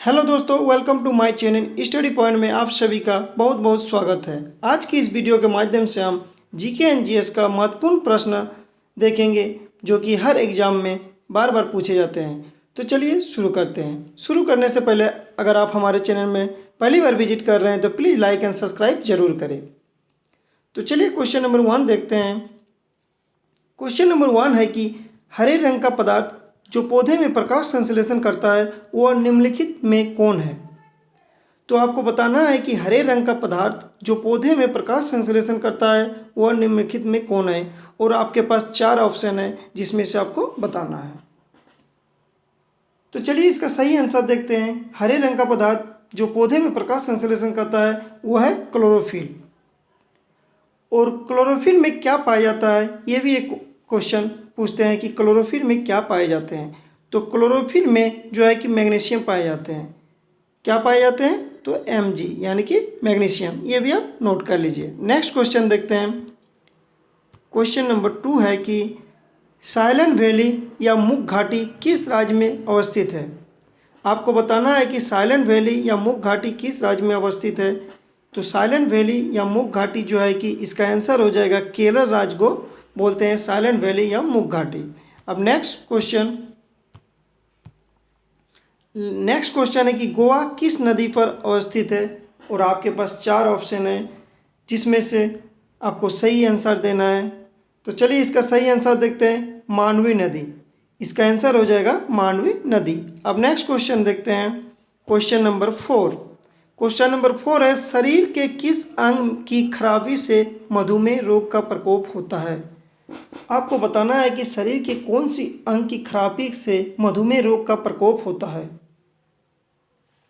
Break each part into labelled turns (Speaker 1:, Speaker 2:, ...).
Speaker 1: Hello दोस्तों, welcome to my channel study point में आप सभी का बहुत बहुत स्वागत है। आज की इस वीडियो के माध्यम से हम जीके एंड जीएस का महत्वपूर्ण प्रश्न देखेंगे जो कि हर एग्जाम में बार बार पूछे जाते हैं। तो चलिए शुरू करते हैं। शुरू करने से पहले अगर आप हमारे चैनल में पहली बार विजिट कर रहे हैं तो प्लीज़ लाइक एंड सब्सक्राइब जरूर करें। तो चलिए क्वेश्चन नंबर 1 देखते हैं। क्वेश्चन नंबर 1 है कि हरे रंग का पदार्थ जो पौधे में प्रकाश संश्लेषण करता है वह निम्नलिखित में कौन है। तो आपको बताना है कि हरे रंग का पदार्थ जो पौधे में प्रकाश संश्लेषण करता है वह निम्नलिखित में कौन है, और आपके पास 4 ऑप्शन है जिसमें से आपको बताना है। तो चलिए इसका सही आंसर देखते हैं। हरे रंग का पदार्थ जो पौधे में प्रकाश संश्लेषण करता है वह है क्लोरोफिल। और क्लोरोफिल में क्या पाया जाता है, ये भी एक क्वेश्चन पूछते हैं कि क्लोरोफिल में क्या पाए जाते हैं। तो क्लोरोफिल में जो है कि मैग्नीशियम पाए जाते हैं। क्या पाए जाते हैं? तो Mg यानी कि मैग्नीशियम। ये भी आप नोट कर लीजिए। नेक्स्ट क्वेश्चन देखते हैं। क्वेश्चन नंबर 2 है कि साइलेंट वैली या मुग घाटी किस राज्य में अवस्थित है। आपको बताना है कि साइलेंट वैली या मुग घाटी किस राज्य में अवस्थित है। तो साइलेंट वैली या मुग घाटी जो है कि इसका आंसर हो जाएगा केरल राज्य को बोलते हैं साइलेंट वैली या मुग घाटी। अब नेक्स्ट क्वेश्चन है कि गोवा किस नदी पर अवस्थित है। और आपके पास 4 ऑप्शन है जिसमें से आपको सही आंसर देना है। तो चलिए इसका सही आंसर देखते हैं, मांडवी नदी। इसका आंसर हो जाएगा मांडवी नदी। अब नेक्स्ट क्वेश्चन देखते हैं। Question number 4। क्वेश्चन नंबर 4 है शरीर के किस अंग की खराबी से मधुमेह रोग का प्रकोप होता है। आपको बताना है कि शरीर के कौन सी अंग की खराबी से मधुमेह रोग का प्रकोप होता है।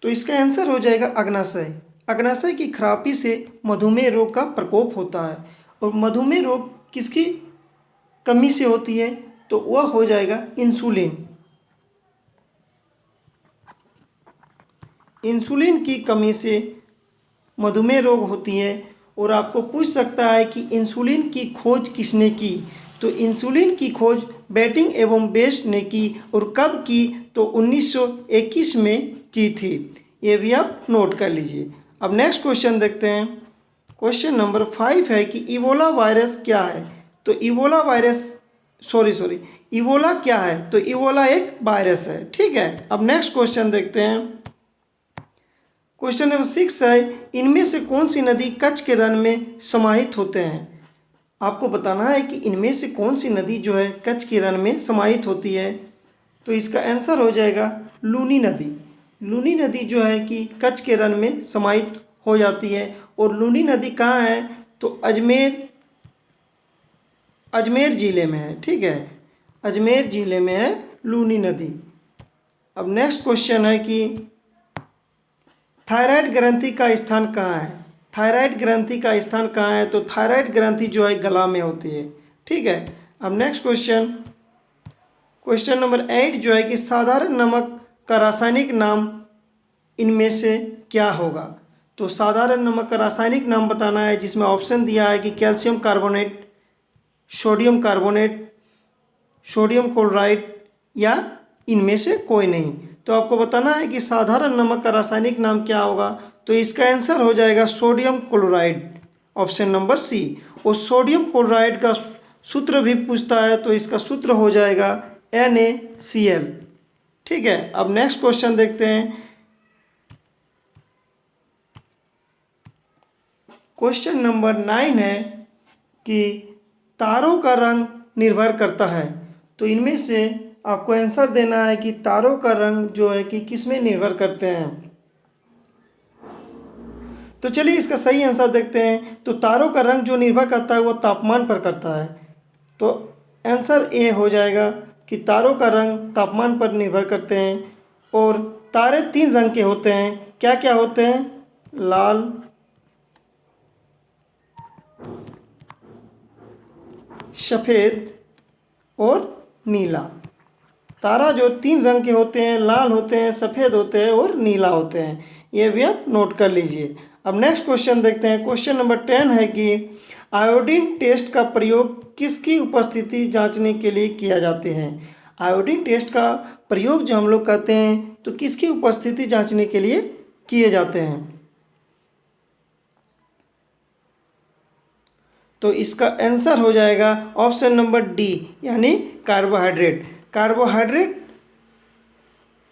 Speaker 1: तो इसका आंसर हो जाएगा अग्नाशय। अग्नाशय की खराबी से मधुमेह रोग का प्रकोप होता है। और मधुमेह रोग किसकी कमी से होती है, तो वह हो जाएगा इंसुलिन। इंसुलिन की कमी से मधुमेह रोग होती है। और आपको पूछ सकता है कि इंसुलिन की खोज किसने की। तो इंसुलिन की खोज बेटिंग एवं बेस्ट ने की। और कब की, तो 1921 में की थी। ये भी आप नोट कर लीजिए। अब नेक्स्ट क्वेश्चन देखते हैं। क्वेश्चन नंबर 5 है कि इबोला वायरस क्या है। तो इबोला क्या है। तो इबोला एक वायरस है, ठीक है। अब नेक्स्ट क्वेश्चन देखते हैं। क्वेश्चन नंबर 6 है इनमें से कौन सी नदी कच्छ के रण में समाहित होते हैं। आपको बताना है कि इनमें से कौन सी नदी जो है कच्छ के रण में समाहित होती है। तो इसका आंसर हो जाएगा लूनी नदी। लूनी नदी जो है कि कच्छ के रण में समाहित हो जाती है। और लूनी नदी कहाँ है, तो अजमेर ज़िले में है, ठीक है। अजमेर ज़िले में है लूनी नदी। अब नेक्स्ट क्वेश्चन है कि थायराइड ग्रंथि का स्थान कहाँ है। थायराइड ग्रंथि का स्थान कहाँ है, तो थायराइड ग्रंथि जो है गला में होती है, ठीक है। अब नेक्स्ट क्वेश्चन नंबर 8 जो है कि साधारण नमक का रासायनिक नाम इनमें से क्या होगा। तो साधारण नमक का रासायनिक नाम बताना है, जिसमें ऑप्शन दिया है कि calcium carbonate, sodium carbonate, sodium chloride या इनमें से कोई नहीं। तो आपको बताना है कि साधारण नमक का रासायनिक नाम क्या होगा। तो इसका आंसर हो जाएगा sodium chloride, option number C. और सोडियम क्लोराइड का सूत्र भी पूछता है, तो इसका सूत्र हो जाएगा NaCl, ठीक है। अब नेक्स्ट क्वेश्चन देखते हैं। क्वेश्चन नंबर 9 है कि तारों का रंग निर्भर करता है। तो इनमें से आपको आंसर देना है कि तारों का रंग जो है कि किस में निर्भर करते हैं। तो चलिए इसका सही आंसर देखते हैं। तो तारों का रंग जो निर्भर करता है वो तापमान पर करता है। तो आंसर ए हो जाएगा कि तारों का रंग तापमान पर निर्भर करते हैं। और तारे 3 रंग के होते हैं। क्या क्या होते हैं? लाल, सफ़ेद और नीला। तारा जो 3 रंग के होते हैं, लाल होते हैं, सफ़ेद होते हैं और नीला होते हैं। ये भी आप नोट कर लीजिए। अब नेक्स्ट क्वेश्चन देखते हैं। क्वेश्चन नंबर 10 है कि आयोडीन टेस्ट का प्रयोग किसकी उपस्थिति जांचने के लिए किया जाते हैं। आयोडीन टेस्ट का प्रयोग जो हम लोग करते हैं तो किसकी उपस्थिति जांचने के लिए किए जाते हैं? तो इसका आंसर हो जाएगा ऑप्शन नंबर डी, यानी कार्बोहाइड्रेट। कार्बोहाइड्रेट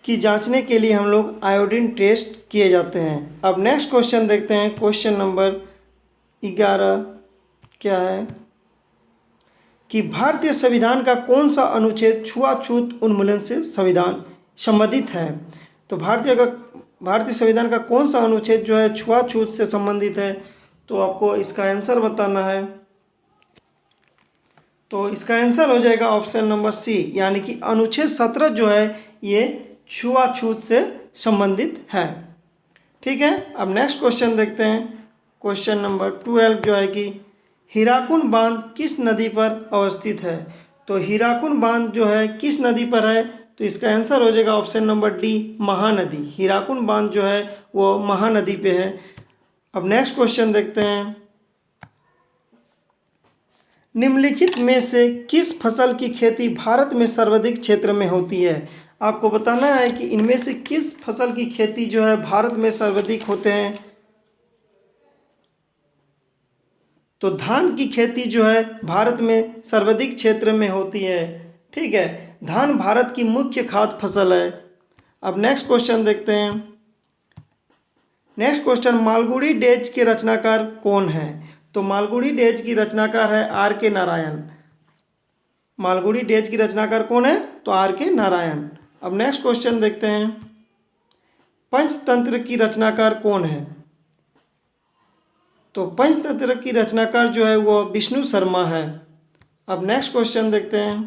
Speaker 1: की जांचने के लिए हम लोग आयोडीन टेस्ट किए जाते हैं। अब नेक्स्ट क्वेश्चन देखते हैं। क्वेश्चन नंबर 11 क्या है कि भारतीय संविधान का कौन सा अनुच्छेद छुआछूत उन्मूलन से संविधान संबंधित है? तो भारतीय संविधान का कौन सा अनुच्छेद जो है छुआछूत से संबंधित है? तो आपको इसका आंसर बताना है। तो इसका आंसर हो जाएगा ऑप्शन नंबर सी, यानी कि अनुच्छेद 17 जो है ये छुआछूत से संबंधित है। ठीक है, अब नेक्स्ट क्वेश्चन देखते हैं। क्वेश्चन नंबर 12 जो है कि हीराकुंड बांध किस नदी पर अवस्थित है? तो हीराकुंड बांध जो है किस नदी पर है? तो इसका आंसर हो जाएगा option number D, Mahanadi. Hirakud बांध जो है वो महानदी पे है। अब नेक्स्ट क्वेश्चन देखते हैं। निम्नलिखित में से किस फसल की खेती भारत में सर्वाधिक क्षेत्र में होती है? आपको बताना है कि इनमें से किस फसल की खेती जो है भारत में सर्वाधिक होते हैं। तो धान की खेती जो है भारत में सर्वाधिक क्षेत्र में होती है। ठीक है, धान भारत की मुख्य खाद्य फसल है। अब नेक्स्ट क्वेश्चन देखते हैं। नेक्स्ट क्वेश्चन, मालगुडी डेज के रचनाकार कौन है? तो मालगुडी डेज की रचनाकार है आर के नारायण। मालगुडी डेज की रचनाकार कौन है? तो आर के नारायण। अब नेक्स्ट क्वेश्चन देखते हैं। पंचतंत्र की रचनाकार कौन है? तो पंचतंत्र की रचनाकार जो है वो विष्णु शर्मा है। अब नेक्स्ट क्वेश्चन देखते हैं।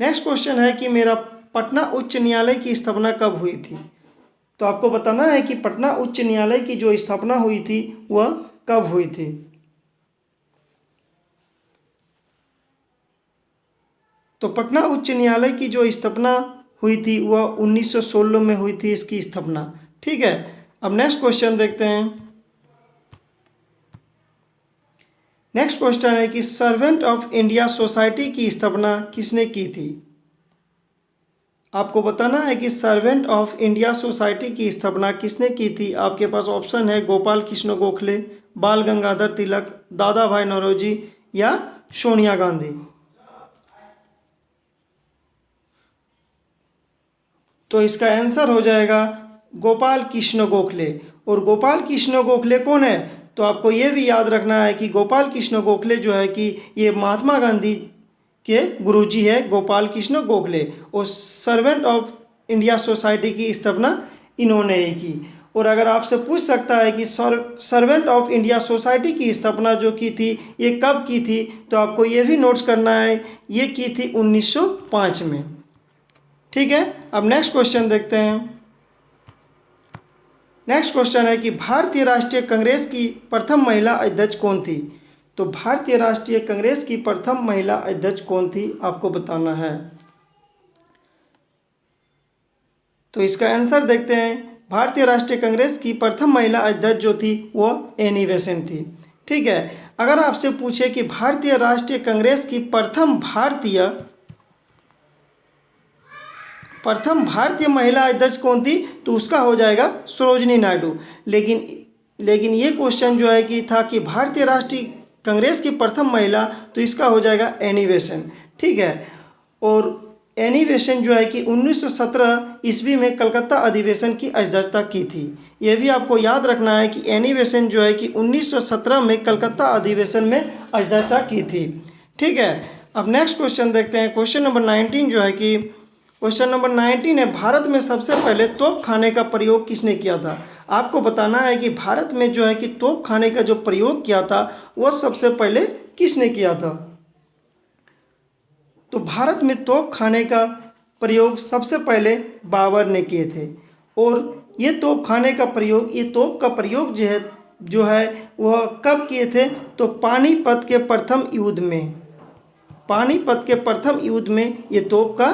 Speaker 1: नेक्स्ट क्वेश्चन है कि मेरा पटना उच्च न्यायालय की स्थापना कब हुई थी? तो आपको बताना है कि पटना उच्च न्यायालय की जो स्थापना हुई थी वह कब हुई थी। तो पटना उच्च न्यायालय की जो स्थापना हुई थी वह 1916 में हुई थी इसकी स्थापना। ठीक है, अब नेक्स्ट क्वेश्चन देखते हैं। नेक्स्ट क्वेश्चन है कि सर्वेंट ऑफ इंडिया सोसाइटी की स्थापना किसने की थी? आपको बताना है कि सर्वेंट ऑफ इंडिया सोसाइटी की स्थापना किसने की थी। आपके पास ऑप्शन है गोपाल कृष्ण गोखले, बाल गंगाधर तिलक, दादा भाई नौरोजी या सोनिया गांधी। तो इसका आंसर हो जाएगा गोपाल कृष्ण गोखले। और गोपाल कृष्ण गोखले कौन है? तो आपको ये भी याद रखना है कि गोपाल कृष्ण गोखले जो है कि ये महात्मा गांधी के गुरुजी है, गोपाल कृष्ण गोखले। और सर्वेंट ऑफ इंडिया सोसाइटी की स्थापना इन्होंने ही की। और अगर आपसे पूछ सकता है कि सर्वेंट ऑफ इंडिया सोसाइटी की स्थापना जो की थी ये कब की थी, तो आपको ये भी नोट्स करना है, ये की थी 1905 में। ठीक है, अब नेक्स्ट क्वेश्चन देखते हैं। नेक्स्ट क्वेश्चन है कि भारतीय राष्ट्रीय कांग्रेस की प्रथम महिला अध्यक्ष कौन थी? तो भारतीय राष्ट्रीय कांग्रेस की प्रथम महिला अध्यक्ष कौन थी आपको बताना है। तो इसका आंसर देखते हैं। भारतीय राष्ट्रीय कांग्रेस की प्रथम महिला अध्यक्ष जो थी वो एनी बेसेंट थी। ठीक है, अगर आपसे पूछे कि भारतीय राष्ट्रीय कांग्रेस की प्रथम भारतीय महिला अध्यक्ष कौन थी, तो उसका हो जाएगा सरोजिनी नायडू। लेकिन ये क्वेश्चन जो है कि था कि भारतीय राष्ट्रीय कांग्रेस की प्रथम महिला, तो इसका हो जाएगा एनी बेसेंट। ठीक है, और एनी बेसेंट जो है कि 1917 ईस्वी में कलकत्ता अधिवेशन की अध्यक्षता की थी। यह भी आपको याद रखना है कि एनी बेसेंट जो है कि 1917 में कलकत्ता अधिवेशन में अध्यक्षता की थी। ठीक है, अब नेक्स्ट क्वेश्चन देखते हैं। क्वेश्चन नंबर 19 जो है कि क्वेश्चन नंबर 19 है, भारत में सबसे पहले तोप खाने का प्रयोग किसने किया था? आपको बताना है कि भारत में जो है कि तोप खाने का जो प्रयोग किया था वह सबसे पहले किसने किया था? तो भारत में तोप खाने का प्रयोग सबसे पहले बाबर ने किए थे। और ये तोप खाने का प्रयोग, ये तोप का प्रयोग जो है वह कब किए थे? तो पानीपत के प्रथम युद्ध में। पानीपत के प्रथम युद्ध में ये तोप का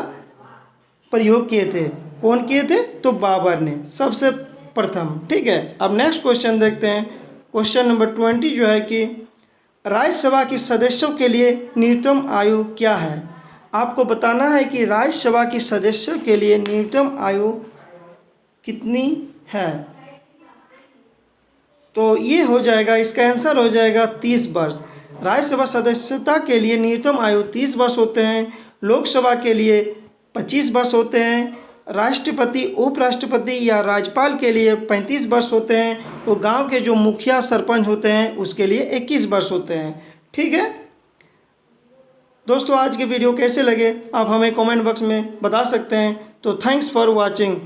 Speaker 1: प्रयोग किए थे। कौन किए थे? तो बाबर ने सबसे प्रथम। ठीक है, अब नेक्स्ट क्वेश्चन देखते हैं। क्वेश्चन नंबर 20 जो है कि राज्यसभा के सदस्यों के लिए न्यूनतम आयु क्या है? आपको बताना है कि राज्यसभा की सदस्यों के लिए न्यूनतम आयु कितनी है। तो ये हो जाएगा, इसका आंसर हो जाएगा 30 वर्ष। राज्यसभा सदस्यता के लिए न्यूनतम आयु 30 वर्ष होते हैं। लोकसभा के लिए 25 वर्ष होते हैं। राष्ट्रपति, उपराष्ट्रपति या राज्यपाल के लिए 35 वर्ष होते हैं। तो गांव के जो मुखिया सरपंच होते हैं उसके लिए 21 वर्ष होते हैं। ठीक है दोस्तों, आज के वीडियो कैसे लगे आप हमें कमेंट बॉक्स में बता सकते हैं। तो थैंक्स फॉर वॉचिंग।